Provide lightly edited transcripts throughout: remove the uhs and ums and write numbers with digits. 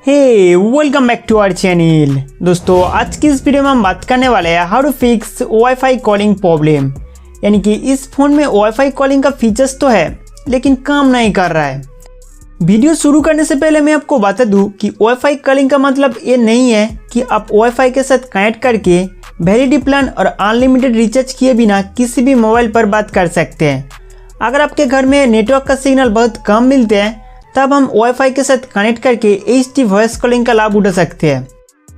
Welcome back to our channel. दोस्तों आज की इस वीडियो में हम बात करने वाले हैं how to fix WiFi calling problem. यानी कि इस फ़ोन में वाईफाई कॉलिंग का फीचर्स तो है लेकिन काम नहीं कर रहा है। वीडियो शुरू करने से पहले मैं आपको बता दूं कि वाईफाई कॉलिंग का मतलब ये नहीं है कि आप वाईफाई के साथ कनेक्ट करके वैलिडिटी प्लान और अनलिमिटेड रिचार्ज किए बिना किसी भी मोबाइल पर बात कर सकते हैं। अगर आपके घर में नेटवर्क का सिग्नल बहुत कम मिलते हैं तब हम वाईफाई के साथ कनेक्ट करके HD वॉइस कॉलिंग का लाभ उठा सकते हैं।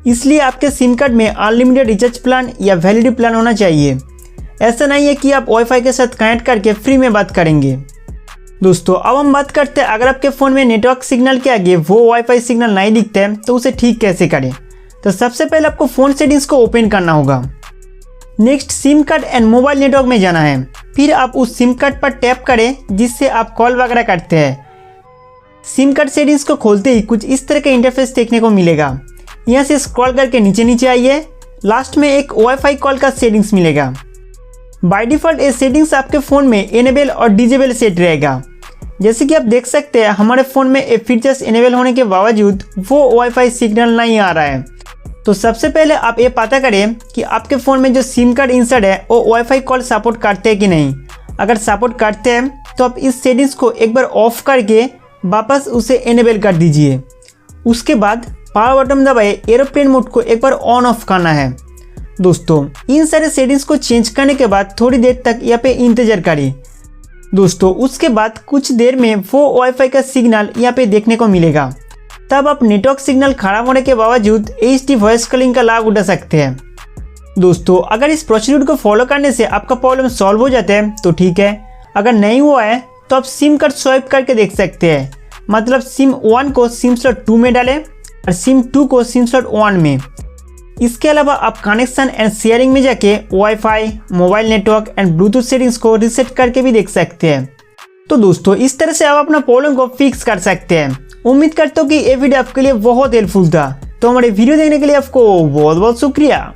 इसलिए आपके सिम कार्ड में अनलिमिटेड रिचार्ज प्लान या वैलिडिटी प्लान होना चाहिए। ऐसा नहीं है कि आप वाईफाई के साथ कनेक्ट करके फ्री में बात करेंगे। दोस्तों अब हम बात करते हैं अगर आपके फ़ोन में नेटवर्क सिग्नल के आगे वो वाईफाई सिग्नल नहीं दिखता है तो उसे ठीक कैसे करें। तो सबसे पहले आपको फ़ोन सेटिंग्स को ओपन करना होगा। Next SIM card and mobile network में जाना है। फिर आप उस सिम कार्ड पर टैप करें जिससे आप कॉल वगैरह करते हैं। सिम कार्ड सेटिंग्स को खोलते ही कुछ इस तरह का इंटरफेस देखने को मिलेगा। यहाँ से स्क्रॉल करके नीचे आइए। लास्ट में एक वाईफाई कॉल का सेटिंग्स मिलेगा। बाय डिफ़ॉल्ट ये सेटिंग्स आपके फ़ोन में इनेबल और डिसेबल सेट रहेगा। जैसे कि आप देख सकते हैं हमारे फ़ोन में ये फीचर्स इनेबल होने के बावजूद वो वाईफाई सिग्नल नहीं आ रहा है। तो सबसे पहले आप ये पता करें कि आपके फ़ोन में जो सिम कार्ड इंसर्ट है वो वाईफाई कॉल सपोर्ट करते हैं कि नहीं। अगर सपोर्ट करते हैं तो आप इस सेटिंग्स को एक बार ऑफ करके वापस उसे इनेबल कर दीजिए। उसके बाद पावर बटन दबाए एरोप्लेन मोड को एक बार ऑन ऑफ करना है। दोस्तों इन सारे सेटिंग्स को चेंज करने के बाद थोड़ी देर तक यहाँ पे इंतज़ार करिए। दोस्तों उसके बाद कुछ देर में वो वाईफाई का सिग्नल यहाँ पे देखने को मिलेगा। तब आप नेटवर्क सिग्नल खराब होने के बावजूद HD वॉइस कॉलिंग का लाभ उठा सकते हैं। दोस्तों अगर इस प्रोसीड्यूर को फॉलो करने से आपका प्रॉब्लम सॉल्व हो जाता है तो ठीक है। अगर नहीं हुआ है तो आप सिम कार्ड स्वाइप करके देख सकते हैं। मतलब सिम 1 को सिम स्लॉट 2 में डालें और सिम 2 को सिम स्लॉट 1 में। इसके अलावा आप कनेक्शन एंड शेयरिंग में जाके wifi, mobile network and Bluetooth settings को रीसेट करके भी देख सकते हैं। तो दोस्तों इस तरह से आप अपना प्रॉब्लम को फिक्स कर सकते हैं। उम्मीद करता हूँ कि ये वीडियो आपके लिए बहुत हेल्पफुल था। तो हमारे वीडियो देखने के लिए आपको बहुत बहुत शुक्रिया।